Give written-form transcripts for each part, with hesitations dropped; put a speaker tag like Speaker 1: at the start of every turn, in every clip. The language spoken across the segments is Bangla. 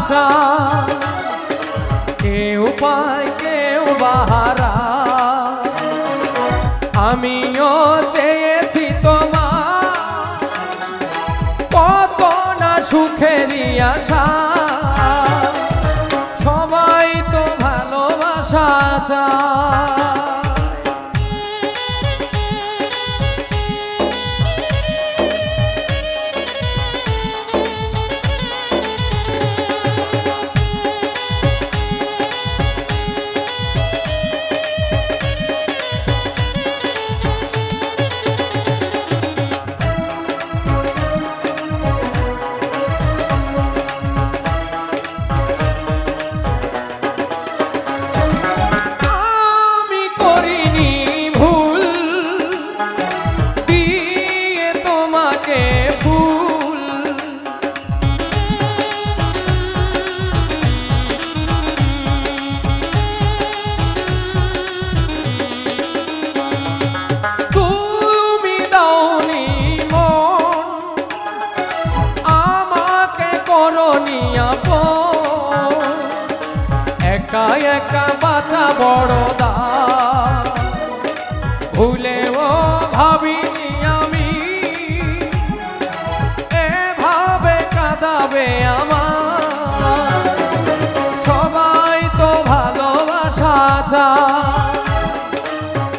Speaker 1: চায়, কেউ পায় কেউ বাহারা। আমিও চেয়েছি তোমার কত না সুখেরই আশা, সবাই তো ভালোবাসা চায়। একা একা বাঁচা বড় দায়, ভুলেও ভাবিনি আমি এভাবে কাঁদাবে আমার। সবাই তো ভালোবাসা চায়,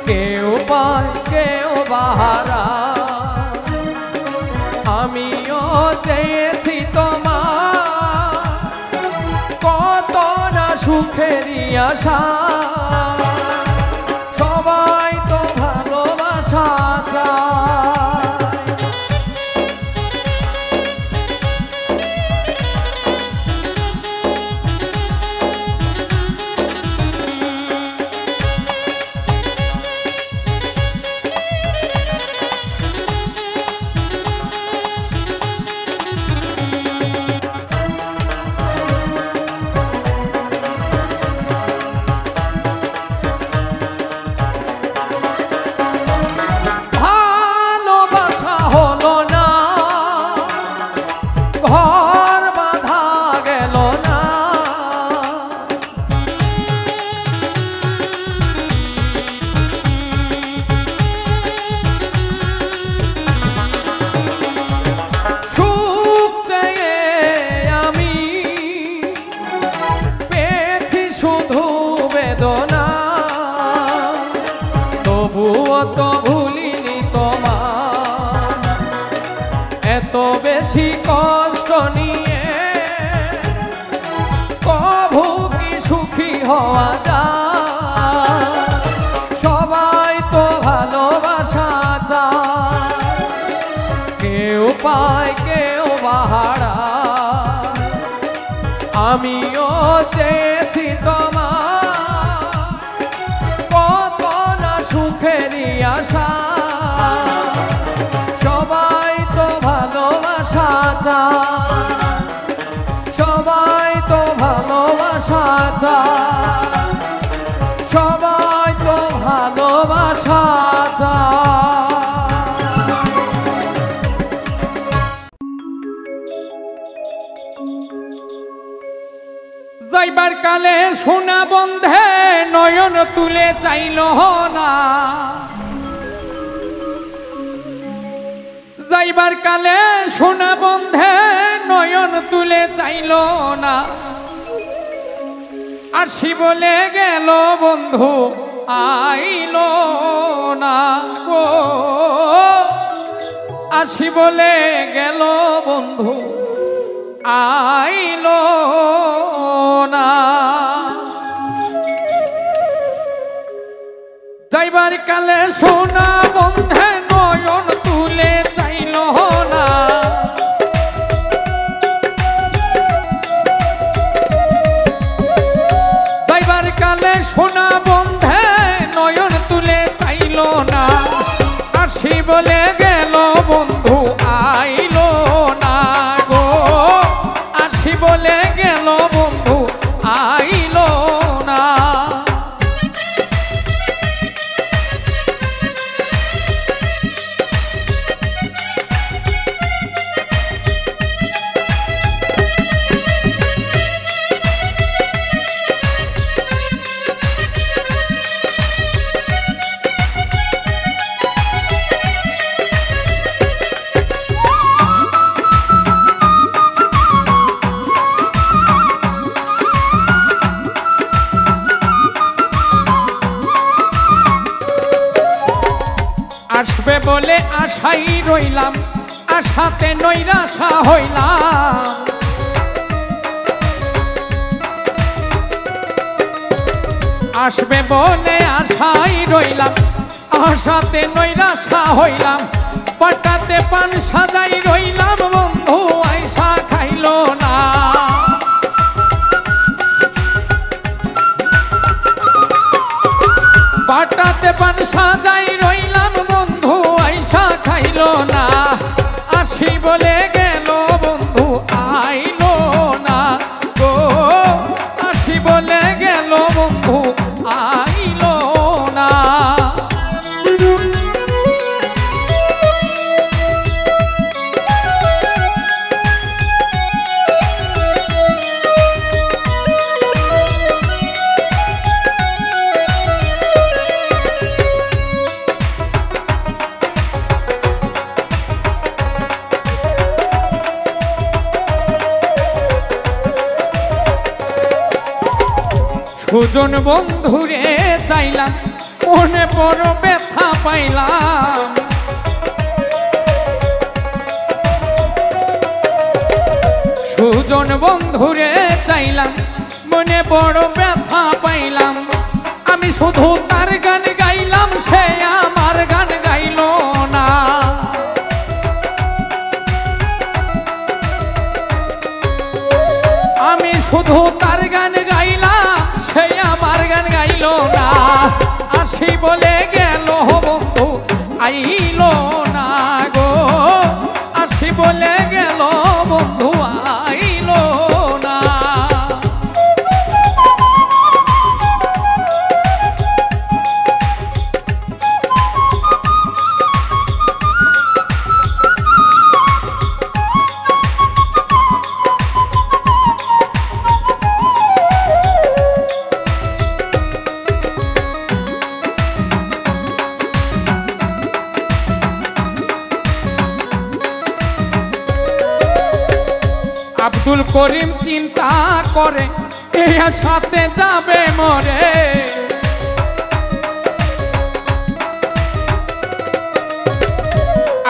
Speaker 1: কেউ পায় কেউ বাহারা। আমিও চেয়েছি তোমার কত না সুখেরই আশা, সবাই তো ভালোবাসা চায়। তবুও তো ভুলিনি তোমার, এত বেশি কষ্ট নিয়ে কভু কি সুখী হওয়া যায়। সবাই তো ভালোবাসা চায়, কেউ পায় কেউ বাহারা। আমিও চেয়েছি তোমার কত না সুখেরই আশা, সবাই তো ভালোবাসা চায়, সবাই তো ভালোবাসা চায়, সবাই তো ভালোবাসা চায়। যাইবার কালে সোনা বন্ধে নয়ন তুলে চাইল না, যাইবার কালে সোনা বন্ধে নয়ন তুলে চাইল না। আসি বলে গেল বন্ধু আইল না গো, আসি বলে গেল বন্ধু আইল না। যাইবার কালে সোনা বন্ধে নয়ন তুলে চাইল না, যাইবার কালে সোনা বন্ধে নয়ন তুলে চাইল না। আসি বলে গেল বন্ধু আইল না গো, আসি বলে গেল বন্ধু আইল না। আশাই রইলাম, আশাতে নৈরাশা হইলাম। আসবে বলে আশাই রইলাম, আশাতে নৈরাশা হইলাম। পাটাতে পান সাজাই রইলাম, বন্ধু আইসা খাইলো না। পাটাতে পান সাজাই রইলাম, বন্ধু আইসা খাইলো না। আসি বলে গেল, বন্ধু আইলো না গো। আসি বলে গেল, বন্ধু আইলো না। সুজন বন্ধুরে চাইলাম, মনে বড় ব্যথা পাইলাম। সুজন বন্ধুরে চাইলাম, মনে বড় ব্যথা পাইলাম। আমি শুধু তার গান গাইলাম, সে আমার গান গাইল না। আমি শুধু তার গান গাইলাম, সে আমার গান গাইল না। আসি বলে গেল, বন্ধু আইল না গো। আসি বলে গেল, বন্ধু আইল না। আব্দুল করিম চিন্তা করে, এর সাথে যাবে মরে।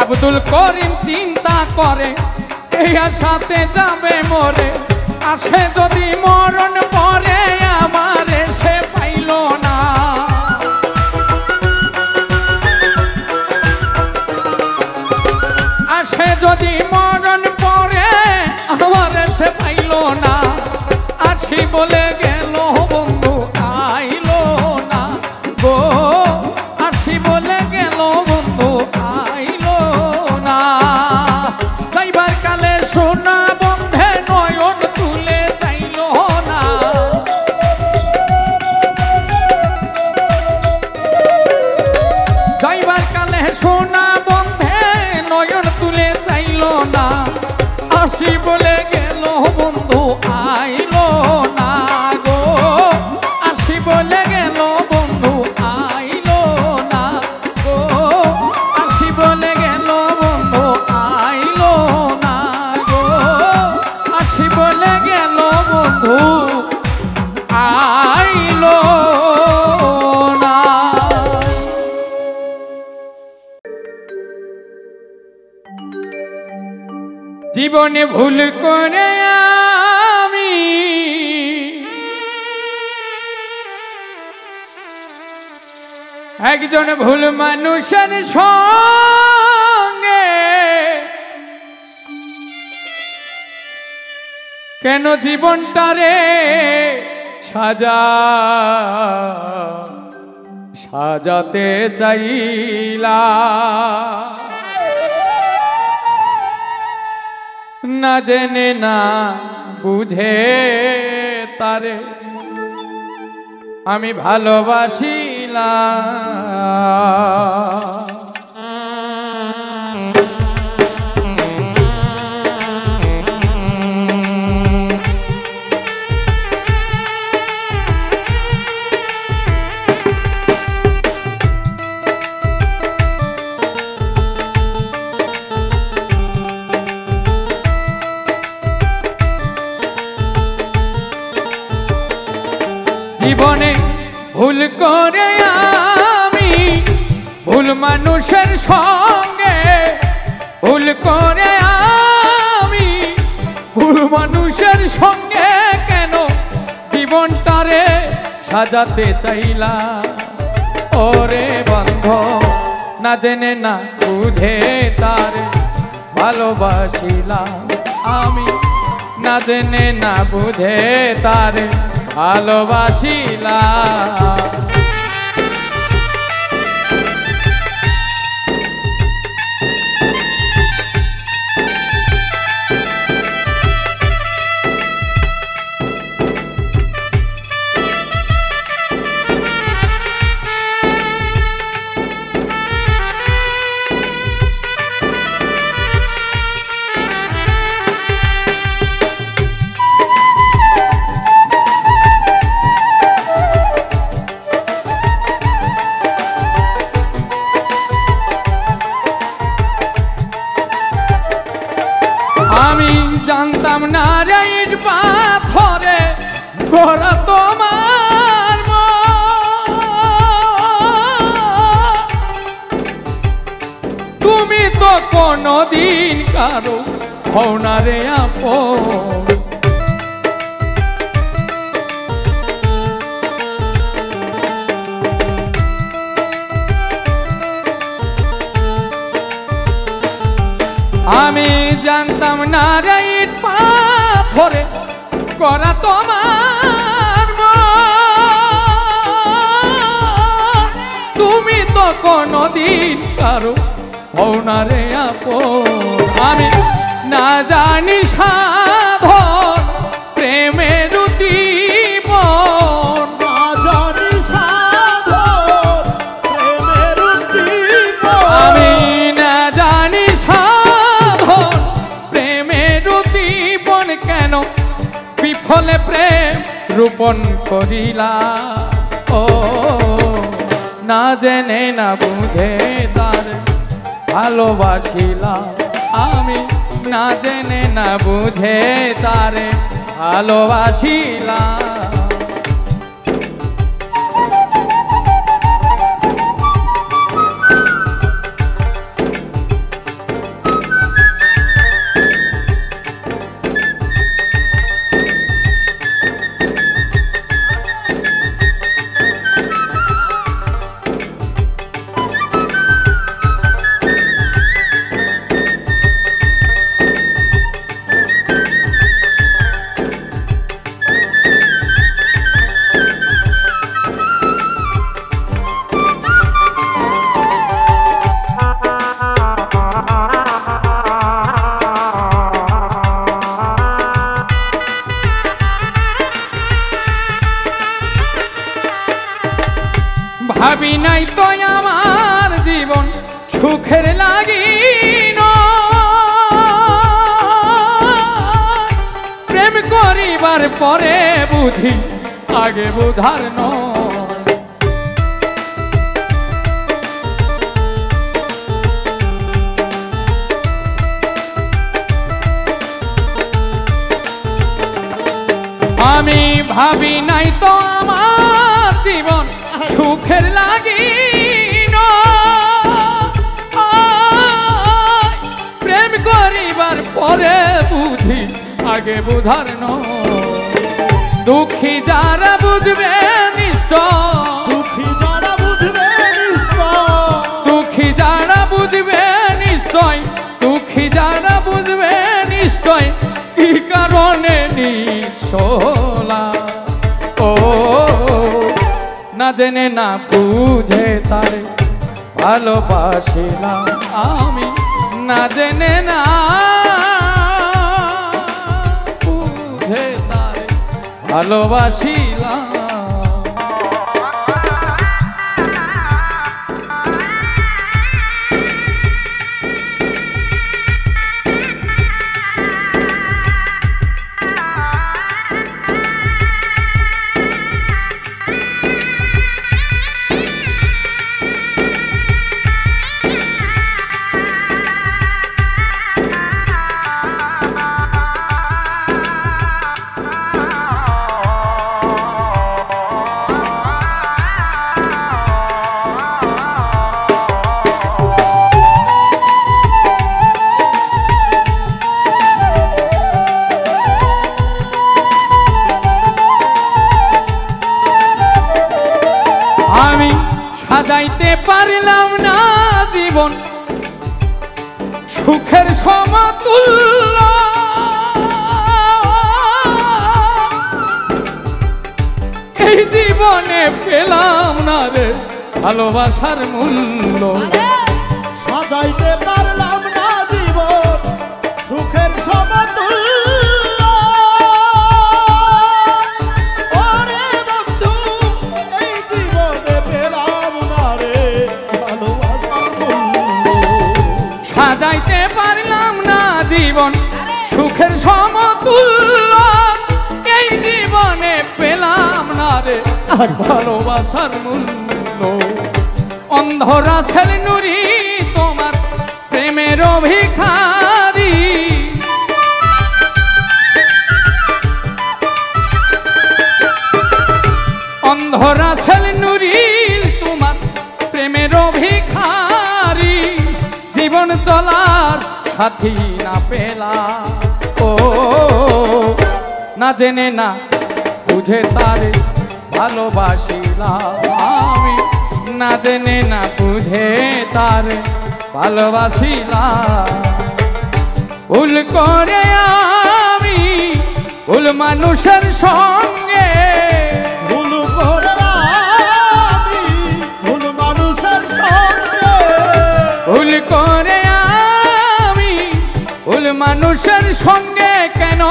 Speaker 1: আব্দুল করিম চিন্তা করে, এর সাথে যাবে মরে। আসে যদি মরণ পরে, আমারে সে পাইল না। আসে যদি মরণ পরে, আমারে সে পাইল না। আসি বলে গেল, বন্ধু আইল না গো। আসি বলে গেল, বন্ধু আইল না। যাইবার কালে সোনা বন্ধে নয়ন তুলে চাইল না। যাইবার কালে সোনা বন্ধে নয়ন তুলে চাইল না। আসি বলে গেল, বন্ধু আইল না গো। আসি বলে গেল, বন্ধু আইল না গো। আসি বলে গেল, বন্ধু আইল না গো। আসি বলে গেল, বন্ধু আইল না। জীবনে ভুল করে আমি একজন ভুল মানুষের সঙ্গে কেন জীবনটারে সাজাতে চাইলা। না জেনে না বুঝে তারে আমি ভালোবাসিলাম। জীবনে ভুল করে আমি ভুল মানুষের সঙ্গে ভুল করে আমি ভুল মানুষের সঙ্গে কেন জীবনটারে সাজাতে চাইলাম। ওরে বন্ধ না জেনে না বুঝে তারে ভালোবাসিলাম আমি, না জেনে না বুঝে তারে ভালোবাসিলাম। আমি জানতাম না রে ইট পাথরে গড়া তোমার মন, তুমি তো কোনদিন কারো হও না রে আপন। আমি জানতাম না রে ইট পাথরে করা তোমার মন, তুমি তো কোনদিন কারো হও না রে আপন। আমি না জানি সাধন প্রেমের উদ্দীপন,
Speaker 2: না জানি সাধন প্রেমের উদ্দীপন,
Speaker 1: আমি না জানি সাধন প্রেমের উদ্দীপন কেন বিফলে প্রেম রূপণ করিলা। ও না জেনে না বুঝে তারে ভালোবাসিলাম আমি, না জেনে না বুঝে তারে ভালোবাসিলাম। ভাবি নাই তো আমার জীবন সুখের লাগিন, প্রেম করিবার পরে বুঝি আগে বুঝার নয়। আমি ভাবি নাই তো আমার জীবন সুখের লাগিন, প্রেম করিবার পরে বুঝি আগে বুঝার নয়। দুঃখী যারা বুঝবে নিশ্চয়,
Speaker 2: দুঃখী যারা বুঝবে নিশ্চয়,
Speaker 1: দুঃখী যারা বুঝবে নিশ্চয়, দুঃখী যারা বুঝবে নিশ্চয় কি কারণে নিঃসলা। ও না জেনে না বুঝে তারে ভালোবাসিলাম আমি, না জেনে না বুঝে তারে ভালোবাসিলাম। সুখের সমতুল্য এই জীবনে পেলাম না রে ভালোবাসার মূল্য।
Speaker 2: সাজাইতে পারলাম না জীবন সুখের সমতুল্য। ওরে বন্ধু এই জীবনে পেলাম না রে ভালোবাসার মূল্য।
Speaker 1: সাজাইতে পারলাম না জীবন সুখের সমতুল্য এই জীবনে পেলাম না রে ভালোবাসার মূল্য। অন্ধরা ছেলে নুরি তোমার প্রেমের ভিখারি, অন্ধরা ছেলে নুরি তোমার প্রেমের ভিখারি। জীবন চলার সাথী না পেলা ও না জেনে না বুঝে তারে ভালোবাসিলাম আমি, না জেনে না বুঝে তারে ভালোবাসিলাম। ভুল করে আমি ভুল মানুষের সঙ্গে,
Speaker 2: ভুল করে আমি ভুল মানুষের সঙ্গে,
Speaker 1: ভুল করে আমি ভুল মানুষের সঙ্গে কেন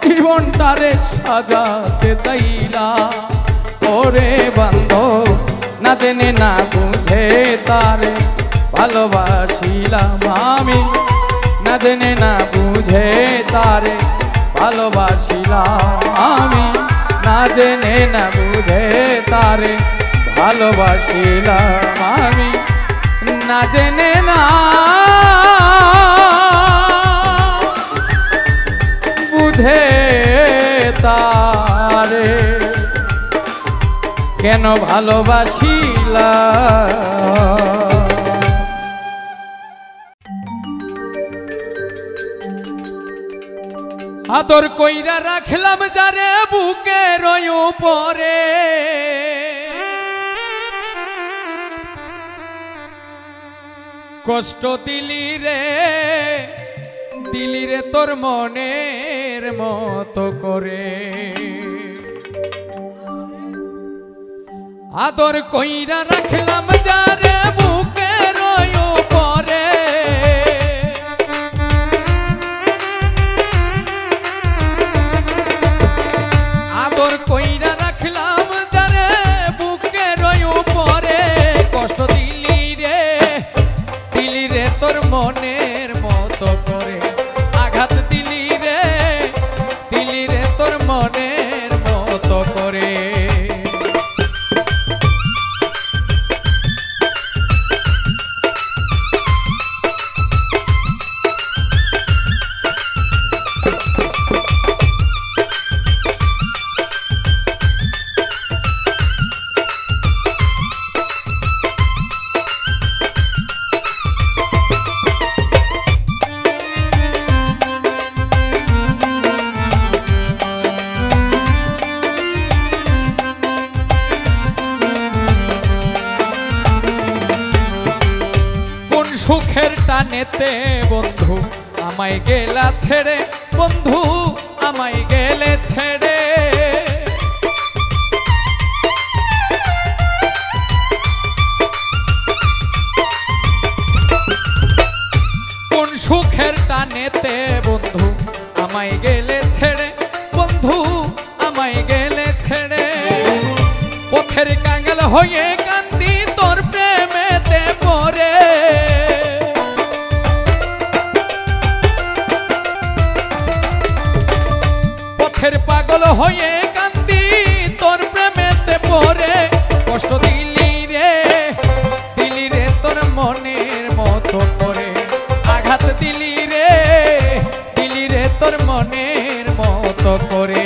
Speaker 1: জীবনটারে সাজাতে চাইলা ওরে বান্ধব। না জেনে না বুঝে তারে ভালোবাসিলাম আমি, না জেনে না বুঝে তারে ভালোবাসিলাম আমি, না জেনে না বুঝে তারে ভালোবাসিলাম আমি, না জেনে না বুঝে তারে কেন ভালোবাসিলাম। আদর কইরা রাখলাম যারে বুকের উপরে, কষ্ট দিলি রে তোর মনের মতো করে। আদর কইরা রাখলাম যারে বুকের উপরে, আদর কইরা রাখলাম যারে বুকের উপরে, কষ্ট দিলি রে তোর মনের মতো করে, আঘাত দিলি রে তোর মনের মতো করে। সুখের টানেতে বন্ধু আমায় গেলা ছেড়ে, বন্ধু আমায় গেলে ছেড়ে। কোন সুখের টানেতে বন্ধু আমায় গেলে ছেড়ে, বন্ধু আমায় গেলে ছেড়ে। পথের কাঙ্গাল হয়ে কান্দি তোর প্রেমেতে পড়ে, পাগল হয়ে কান্দি তোর প্রেমেতে পড়ে। কষ্ট দিলি রে তোর মনের মতো করে, আঘাত দিলি রে তোর মনের মতো করে।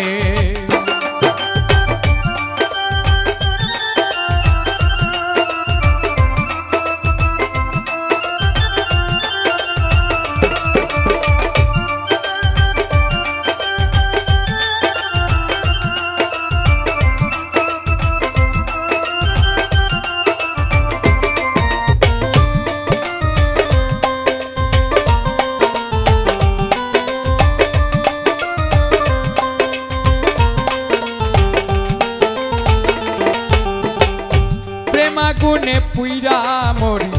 Speaker 1: গুনে পুইরা মরি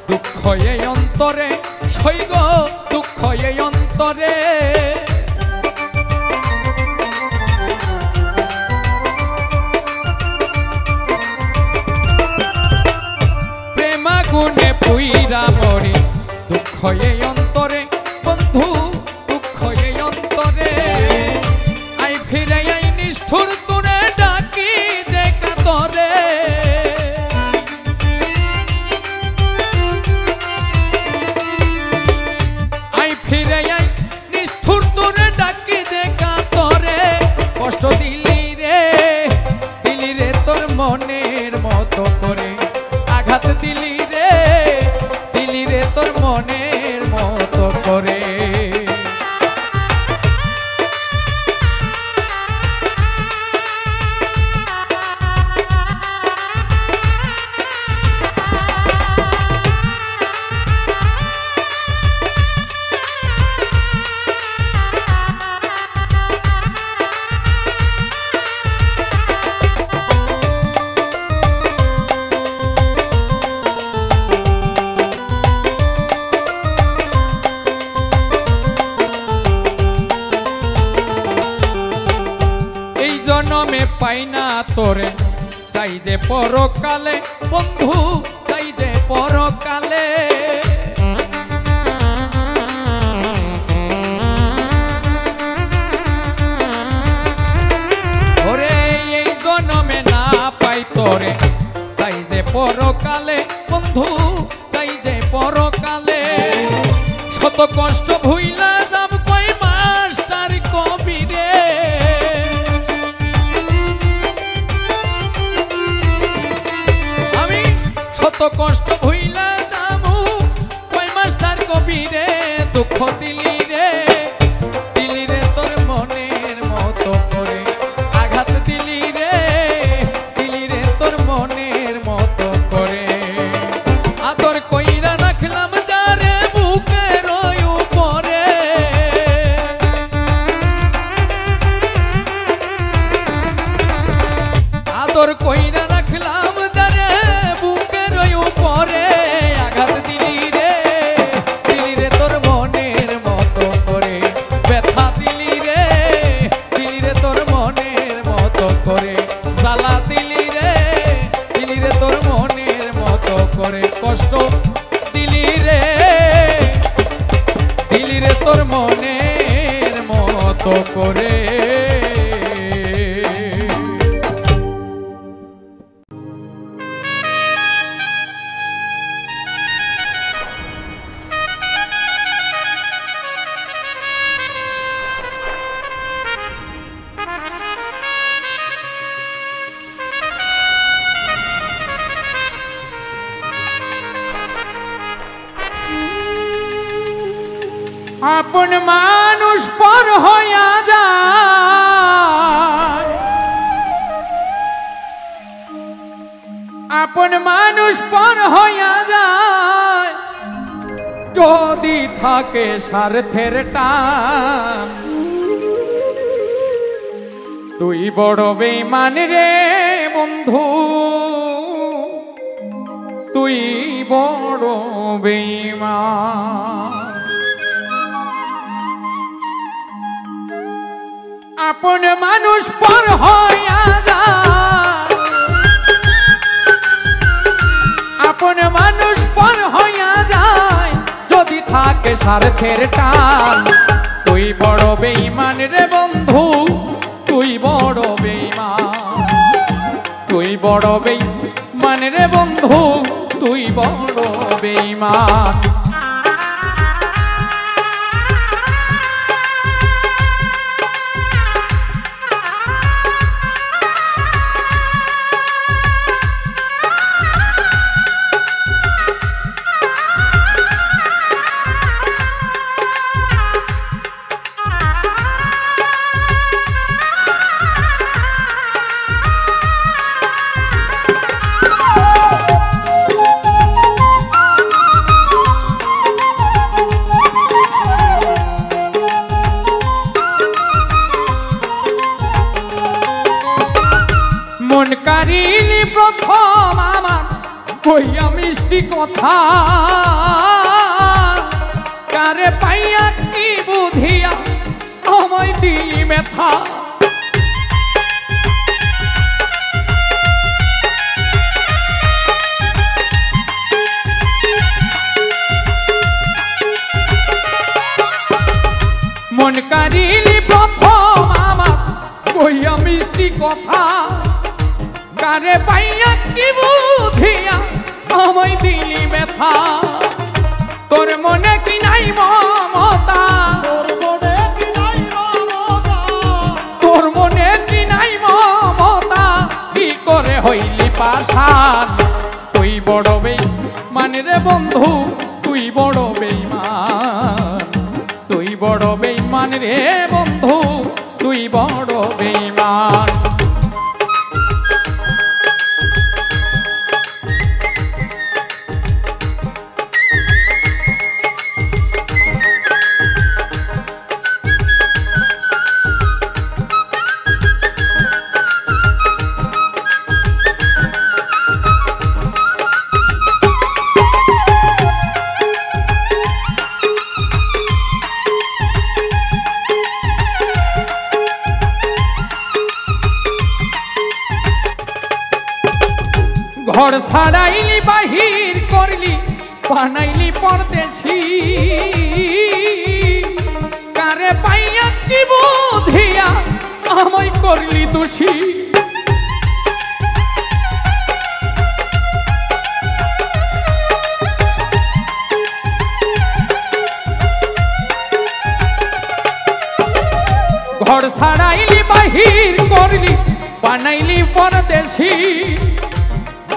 Speaker 1: দুঃখ এই অন্তরে সইগ দুঃখ এই অন্তরে প্রেমা গুনে পুইরা মরি দুঃখ এই অন্তরে বন্ধু দুঃখ এই অন্তরে আই ফিরে আই নিষ্ঠুর তোরে ডাকি যে কাতরে আই ফিরে আই নিষ্ঠুর তোরে ডাকি যে কাতরে কষ্ট দিলি রে তোর মনের মতো করে আঘাত দিলি রে তোর মনের মতো করে জনমে পাই না তোরে চাই যে পরকালে বন্ধু চাই যে পরকালে ওরে এই জনমে না পাই তোরে চাই যে পরকালে বন্ধু চাই যে পরকালে শত কষ্ট ভুইলা যাব কই মাস্টার কবি রে শত কষ্ট ভুইলা যাবো কই মাস্টার কবি রে দুঃখ দিলি রে তোর মনের মতো করে আঘাত দিলি রে তোর মনের মতো করে আদর কইরা রাখলাম যারে বুকের উপরে আদর কইরা রাখলাম যারে পরে আঘাত দিলি রে তোর মনের মতো করে ব্যথা দিলি রে তোর মনের মতো করে জ্বালা দিলি রে তোর মনের মতো করে কষ্ট দিলি রে তোর মনের মতো করে আপন মানুষ পর হইয়া যায় আপন মানুষ পর হইয়া যায় যদি থাকে স্বার্থের টান তুই বড় বেঈমান রে বন্ধু তুই বড় বেঈমান আপন মানুষ পর হইয়া যায় আপন মানুষ পর হইয়া যায় যদি থাকে স্বার্থের টান তুই বড় বেঈমান রে বন্ধু তুই বড় বেঈমান তুই বড় বেঈমান রে বন্ধু তুই বড় বেঈমান মন কারিলি প্রথম আমার কইয়া মিষ্টি কথা কারে পাইয়া কি বুঝিয়া আমায় দিলি ব্যথা মন কারিলি প্রথম আমার কইয়া মিষ্টি কথা কারে পাইয়া কি বুঝিয়া আমায় দিলি ব্যথা তোর মনে কি নাই মমতা তোর মনে কি নাই মমতা কি করে হইলি পাশান তুই বড় বেঈমান রে বন্ধু তুই বড় বেঈমান তুই বড় বেঈমান রে বন্ধু তুই বড় বেঈমান ঘর ছাড়াইলি বাহির করলি বানাইলি পরদেশি কারে পাইয়া কি বুঝিয়া আমায় করলি দোষী ঘর ছাড়াইলি বাহির করলি বানাইলি পরদেশি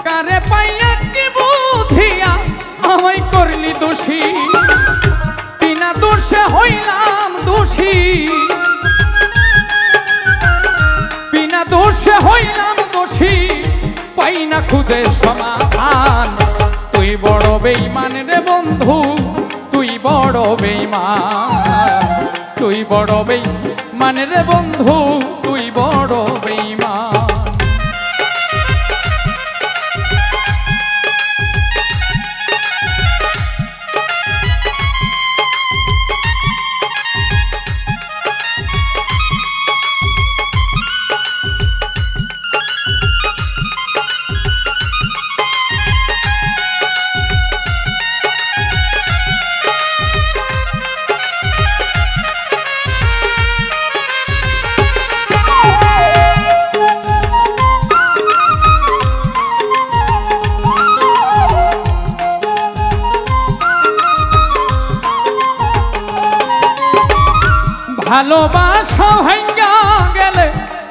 Speaker 1: কারে পাইয়া কি বুঝিয়া আমায় করলি দোষী বিনা দোষে হইলাম দোষী বিনা দোষে হইলাম দোষী পাই না খুঁজে সমাধান তুই বড় বেঈমান রে বন্ধু তুই বড় বেঈমান তুই বড় বেঈমান রে বন্ধু তুই বড় বেঈমান ভালোবাসা ভাঙ্গা গেলে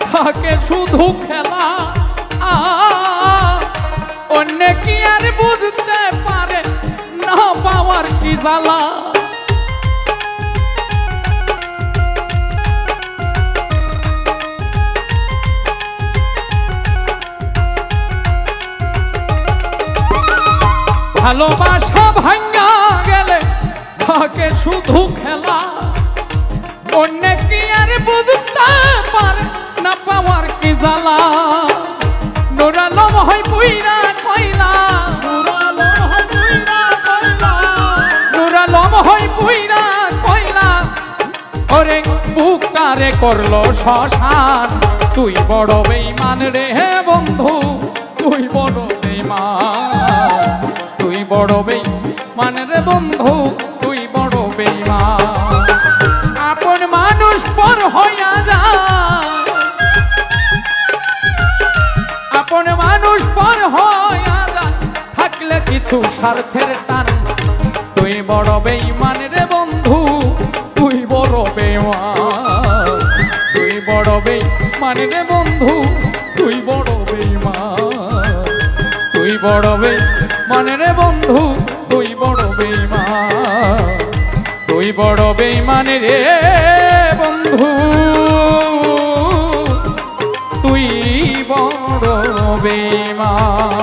Speaker 1: থাকে শুধু খেলা অন্য কি আর বুঝতে পারে না পাওয়ার কি জ্বালা ভালোবাসা ভাঙ্গা গেলে থাকে শুধু খেলা অন্য কি আর বুঝতে পারে না পাওয়ার কি জ্বালা নুরালম হয় পুইরা কইলা নুরালম হয় পুইরা কইলা ওরে বুকটারে করলো শ্মশান তুই বড় বেঈমান রে বন্ধু তুই বড় বেঈমান তুই বড় বেঈমান রে বন্ধু তুই বড় বেঈমান আপন মানুষ পর হইয়া যায় আপন মানুষ পর হইয়া যায় থাকলে কিছু স্বার্থের টান তুই বড় বেঈমান রে বন্ধু তুই বড় বেঈমান তুই বড় বেঈমান রে বন্ধু তুই বড় বেঈমান তুই বড় বেঈমান রে বন্ধু তুই বড় বেঈমান তুই বড় বেঈমান রে বন্ধু তুই বড় বেঈমান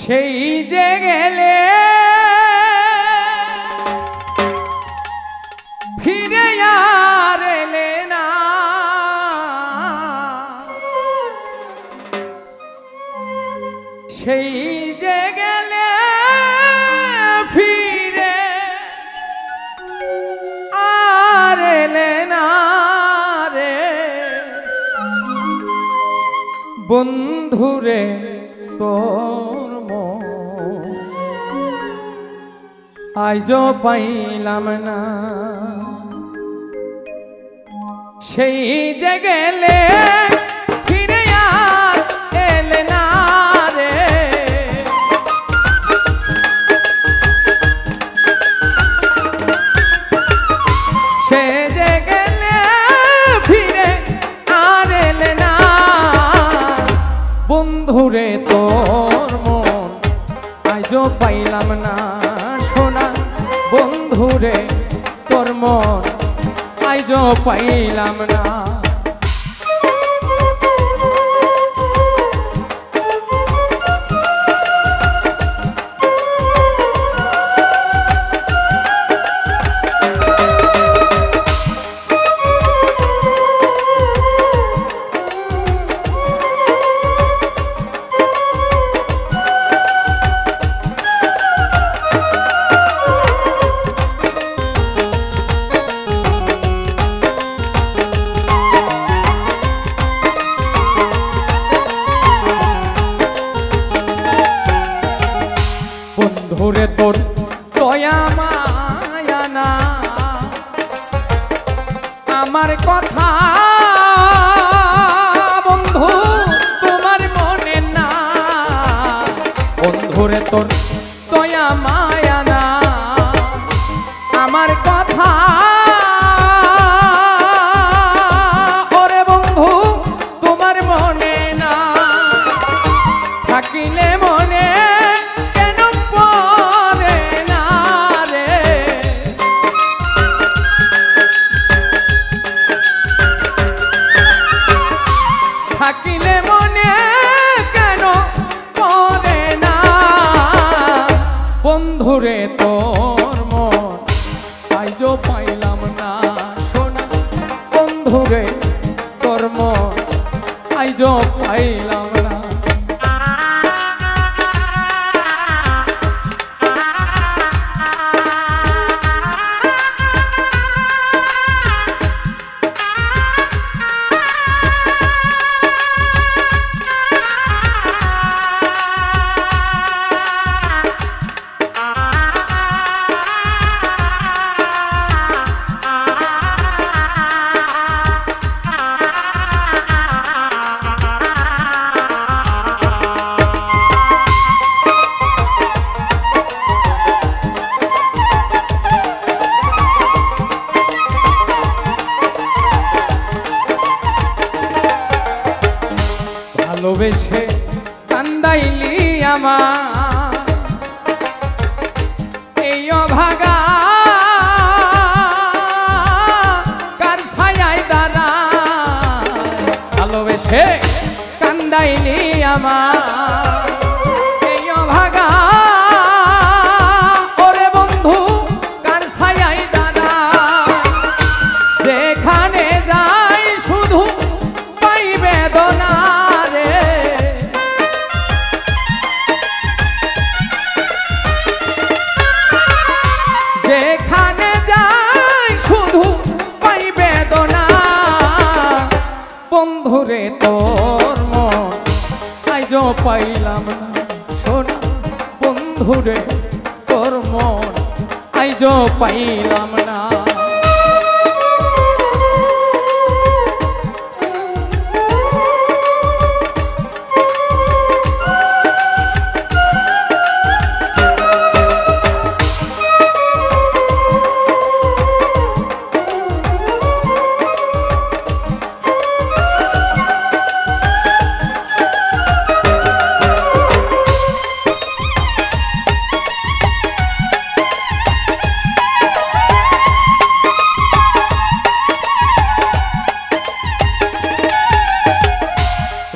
Speaker 1: সেই যে গেলে ফিরে আর এলে না, সেই যে গেলে ফিরে আর এলে না রে বন্ধুরে তোর মন আজও পাইলাম না, সেই যে গেলে ফিরে আর এলে না রে সে যে গেলে ফিরে আর এলে না বন্ধুরে তোর মন আজও পাইলাম না সোনা বন্ধুরে তোর মন আজও পাইলাম না। বন্ধুরে তোর দয়া মায়া না আমার কথা বন্ধু তোমার মনে না, বন্ধুরে তোর দয়া মায়া না আমার কথা ওরে বন্ধু তোমার মনে না, থাকিলে মনে থাকিলে মনে কেন পড়ে না বন্ধুরে তোর মন আজও পাইলাম না সোনা বন্ধুরে তোর মন আজও পাইলাম না। ভালোবেসে কান্দাইলি আমার এই অভাগা কার ছায়ায় দাঁড়া, ভালোবেসে কান্দাইলি আমার এই অভাগা ওরে বন্ধু কার ছায়ায় দাঁড়া যেখানে যাই শুধু পাই বেদনা যেখানে যাই শুধু পাই বেদনা বন্ধুরে তোর মন আজও পাইলাম না সোনা বন্ধুরে তোর মন আজও পাইলাম না।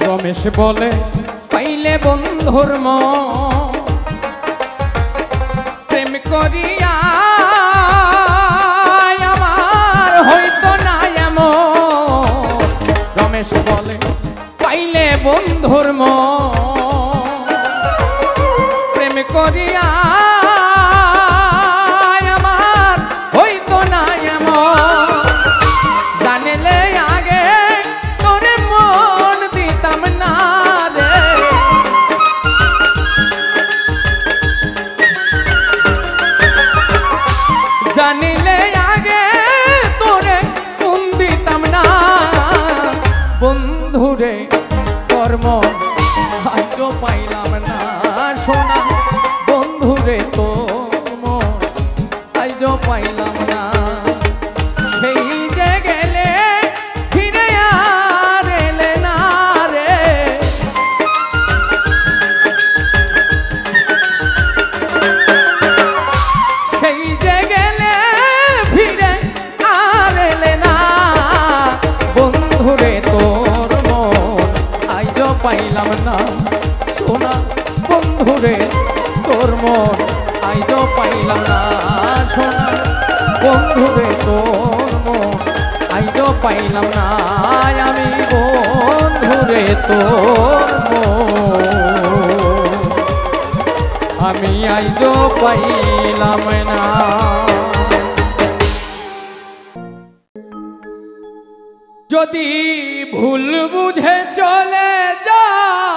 Speaker 1: রমেশ বলে পাইলে বন্ধুর মন করিয়া আমার হইতো না এমন। রমেশ বলে পাইলে বন্ধুর মন, প্রেম করিয়া আমার হইতো না এমন। জানিলে আগে তোরে মন দিতাম না রে, জানিলে আগে তোরে মন দিতাম না। বন্ধুরে কর্ম আজও পাইলাম না সোনা, বন্ধুরে তোর মন আজও পাইলাম না। সেই যে গেলে ফিরে আর এলে না রে, সেই যে গেলে ফিরে আর এলে না। বন্ধুরে তোর মন আজও পাইলাম না সোনা, বন্ধুরে তোর মন আজও পাইলাম না সোনা, বন্ধুরে তোর মন আজও পাইলাম না আমি। বন্ধুরে তোর মন আমি আজও পাইলাম না। যদি ভুল বুঝে চলে যাও,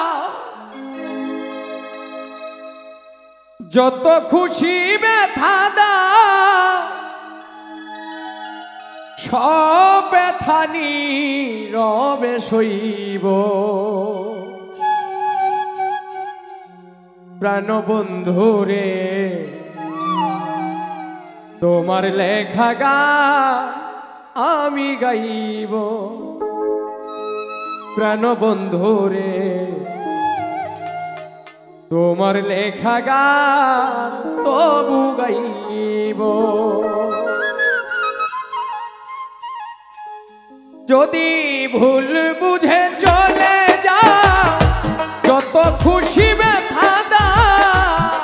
Speaker 1: যত খুশি ব্যথা দাও, সব ব্যথা নীরবে সইব। প্রাণবন্ধুরে তোমার লেখা গান আমি গাইব। প্রাণবন্ধুরে তোমার লেখা গান তবু গাইব। যদি ভুল বুঝে চলে যাও, যত খুশি ব্যথা দাও,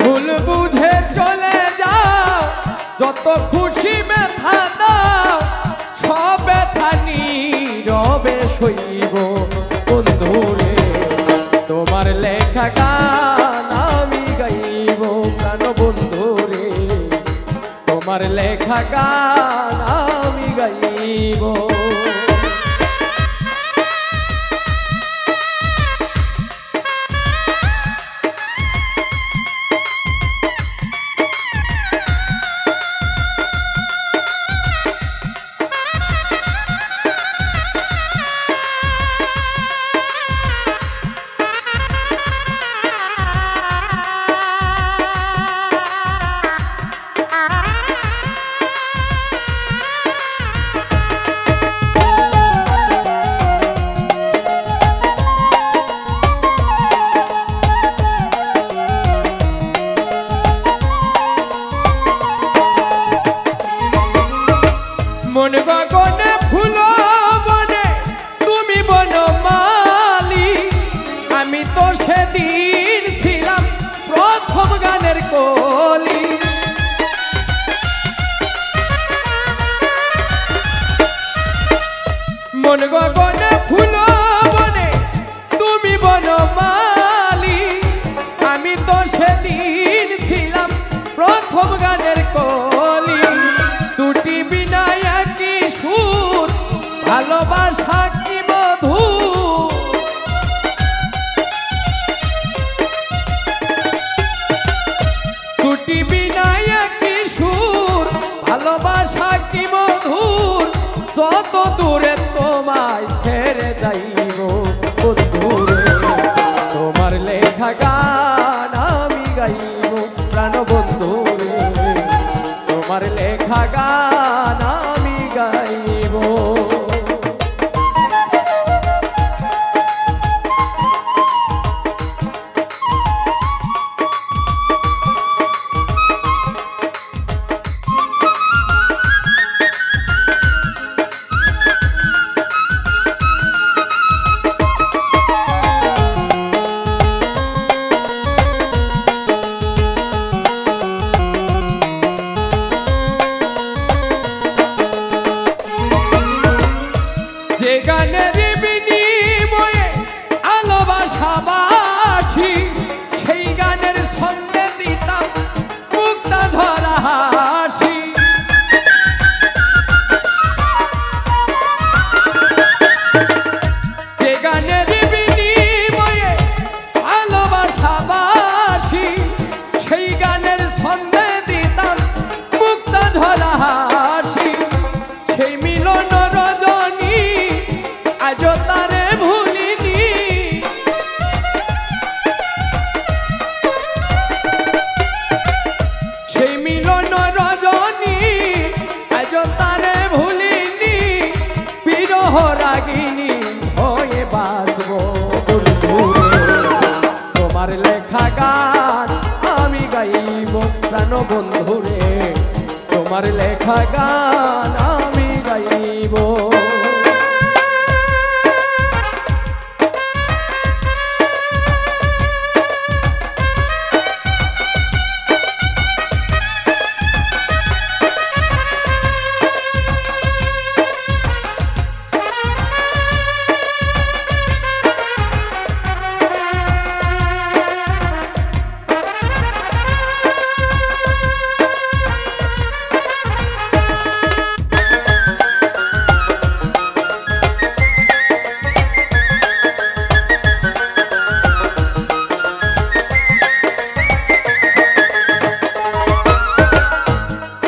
Speaker 1: ভুল বুঝে চলে যাও, যত খুশি ব্যথা দাও, সব ব্যথা নীরবে সইব। বন্ধুরে তোমার লেখা গান আমি গাইব। প্রাণবন্ধুরে তোমার লেখা গান আমি গাইব। মন গগনে ফুল বনে তুমি বনমালী, আমি তো সেদিন ছিলাম প্রথম গানের কলি। মন গগনে ফুল বনে তুমি বনমালী, আমি তো সেদিন ছিলাম প্রথম গানের কলি। দুটি বিনা একই সুর, ভালোবাসা কি মধু, দুটি বিনা একই সুর, ভালোবাসা কি মধুর। যত দূরে তোমায় ছেড়ে যাইব বন্ধুরে তোমার লেখা গান আমি গাইব। প্রাণবন্ধুরে তোমার লেখা গান আমি গাইব। তোমার লেখা গান আমি গাইব প্রাণ বন্ধুরে, তোমার লেখা গান আমি গাইব।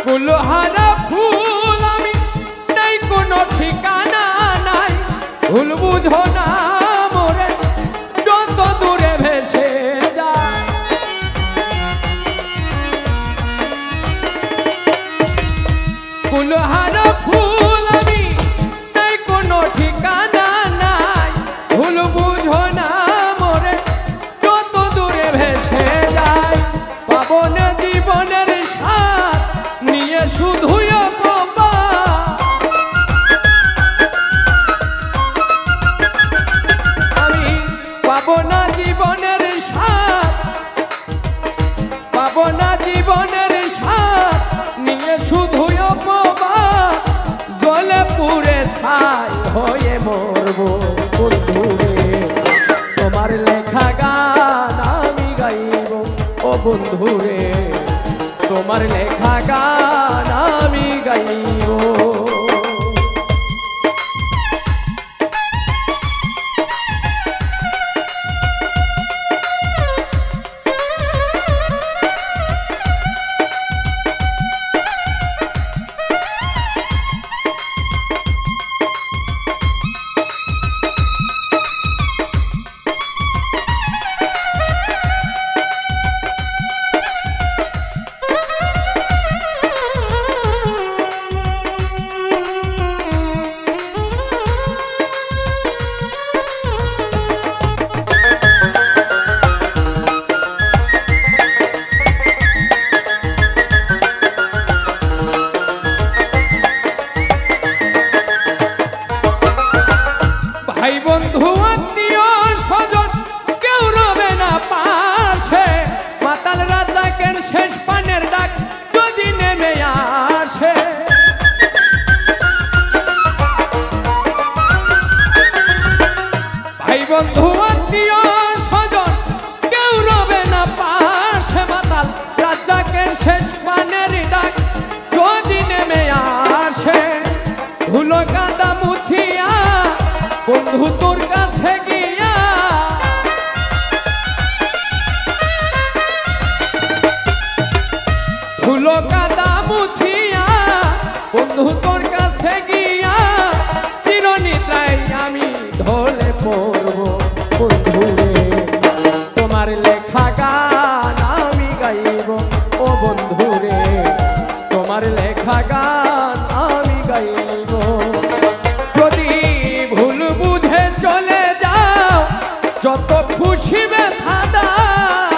Speaker 1: ফুলহারা ফুল আমি নাই কোনো ঠিকানা নাই, ভুল বুঝো না মোরে যত দূরে ভেসে যায়। ফুলহারা ফুল আমি নাই কোনো ঠিকানা নাই, ভুল বুঝো না মোরে যত দূরে ভেসে যায়। পাবো না জীবনের স্বাদ নিয়ে শুধুই অপবাদ, আমি পাবো না জীবনের স্বাদ, পাবো না জীবনের স্বাদ নিয়ে শুধুই অপবাদ। জ্বলে পুড়ে ছাই হয়ে মরবো বন্ধুরে, তোমার লেখা গান আমি গাইব ও বন্ধুরে, তোমার লেখা গান আমি গাইব। ভাই বন্ধু আত্মীয় স্বজন কেউ রবে না পাশে, মাতাল রাজাকের শেষ পানের ডাক যদি নেমে আসে। ভাই বন্ধু আত্মীয় স্বজন কেউ রবে না পাশে, মাতাল রাজাকের শেষ পানের ডাক যদি নেমে আসে। ধুলো কাদা মুছিয়া বন্ধু তোর কাছে গিয়া, ধুলো কাদা মুছিয়া বন্ধু তোর কাছে গিয়া, চিরনিদ্রায় আমি ঢলে পড়ব বন্ধুরে, তোমার লেখা গান আমি গাইব ও বন্ধুরে, তোমার লেখা গান আমি গাইব। যদি ভুল বুঝে চলে যাও যত খুশি ব্যথা দাও,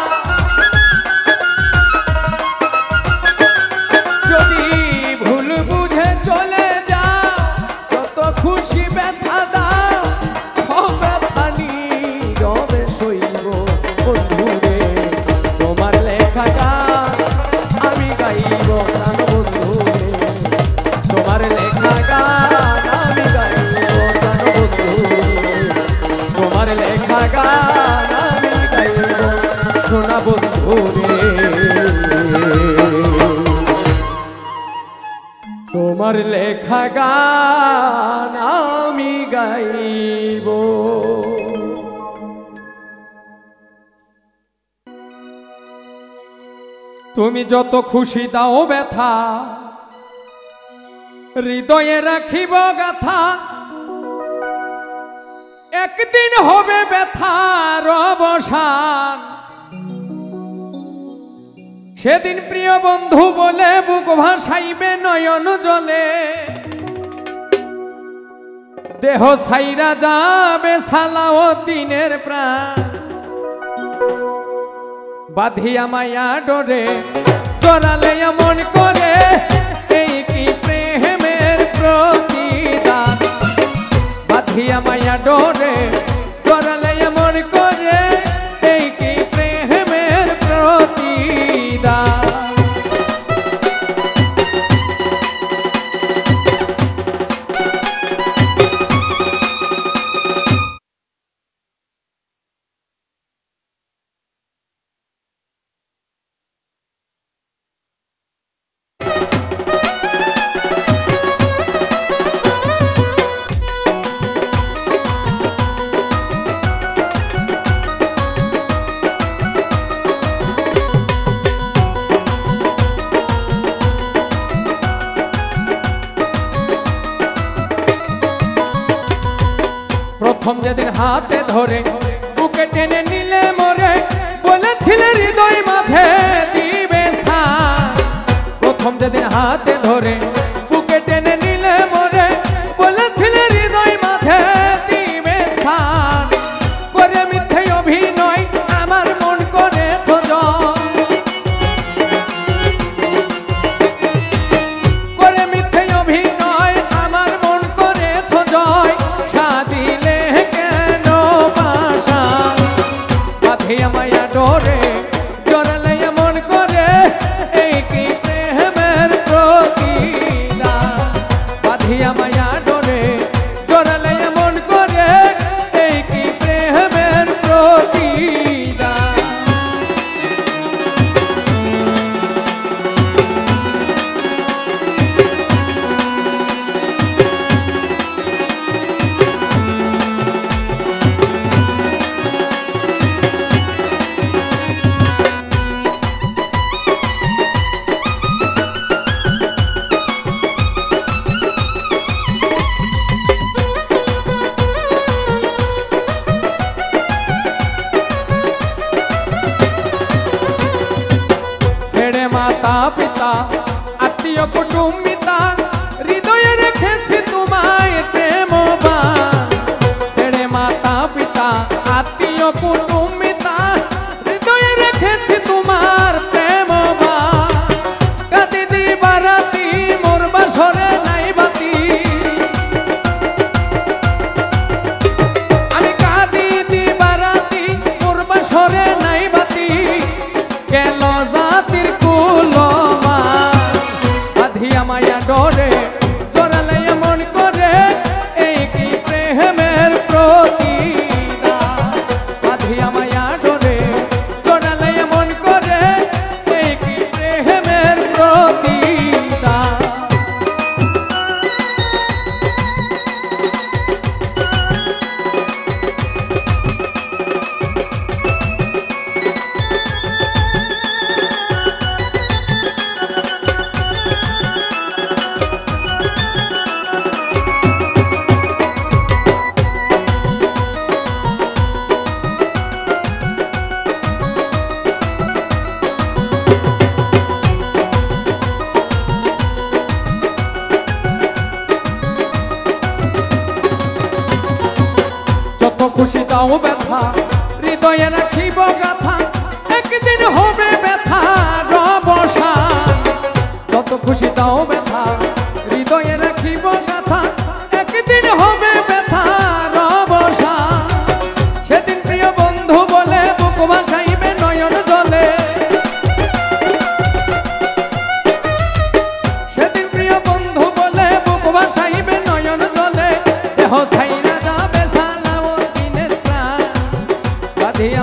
Speaker 1: যদি ভুল বুঝে চলে যাও যত খুশি ব্যথা দাও, সব ব্যথা নীরবে সইব বন্ধুরে, তোমার লেখা গান আমি গাইব প্রাণ বন্ধুরে, তোমার লেখা গান আমি গাইব প্রাণ বন্ধুরে, তোমার লেখা গান আমি গাইব সোনা বন্ধুরে, তোমার লেখা গান আমি গাইব। তুমি যত খুশি দাও ব্যথা, হৃদয়ে রাখিব গাথা, একদিন হবে ব্যথার অবসান। সেদিন প্রিয় বন্ধু বলে বুক ভাসাইবে নয়ন জলে, দেহ ছাইরা যাবে সালাউদ্দিনের প্রাণ। বাঁধিয়া মায়া ডোরে জড়ালে এমন করে এই কি প্রেমের প্রতিদান বাঁধিয়া মায়া ডোরে জড়ালে এমন করে এই কি প্রেমের প্রতিদান প্রথম যেদিন হাতে ধরে বুকে টেনে নিলে মোরে বলেছিলে হৃদয় মাঝে দিবে স্থান প্রথম যেদিন হাতে ধরে বুকে টেনে নিলে মোরে বলেছিলে হৃদয় মাঝে দিবে স্থান করে মিথ্যে অভিনয় আমার মন করেছো জয় করে মিথ্যে অভিনয় আমার মন করেছো জয় সাজিলে বাঁধিয়া মায়া ডোরে জড়ালে এমন করে এই কি প্রেমের প্রতিদান বাঁধিয়া মায়া ডোরে জড়ালে এমন করে এই কি প্রেমের প্রতিদান মাতা পিতা আত্মীয় কুটুম্বিতা হৃদয়ে রেখেছি তোমায় প্রেমবান ছেড়ে মাতা পিতা আত্মীয় কুটুম্বিতা হৃদয়ে রেখেছি তোমার প্রেমবান কাঁদি দিবারাতি মোর বাসরে নাই বাতি আমি কাঁদি দিবারাতি মোর বাসরে নাই বাতি গেল জাতির বাঁধিয়া মায়া ডোরে জড়ালে এমন করে এই কি প্রেমের প্রতিদান বাঁধিয়া মায়া ডোরে জড়ালে এমন করে এই কি প্রেমের প্রতিদান যত খুশি দাও ব্যথা হৃদয়ে রাখিব গাথা একদিন হবে ব্যথা অবসান যত খুশি দাও ব্যথা হৃদয়ে রাখিব গাথা একদিন হবে ব্যথা অবসান সেদিন প্রিয় বন্ধু বলে বুক ভাসাইবে নয়ন জলে সেদিন প্রিয় বন্ধু বলে বুক ভাসাইবে নয়ন জলে দেহ ছাইরা যাবে সালাউদ্দিনের প্রাণ বাঁধিয়া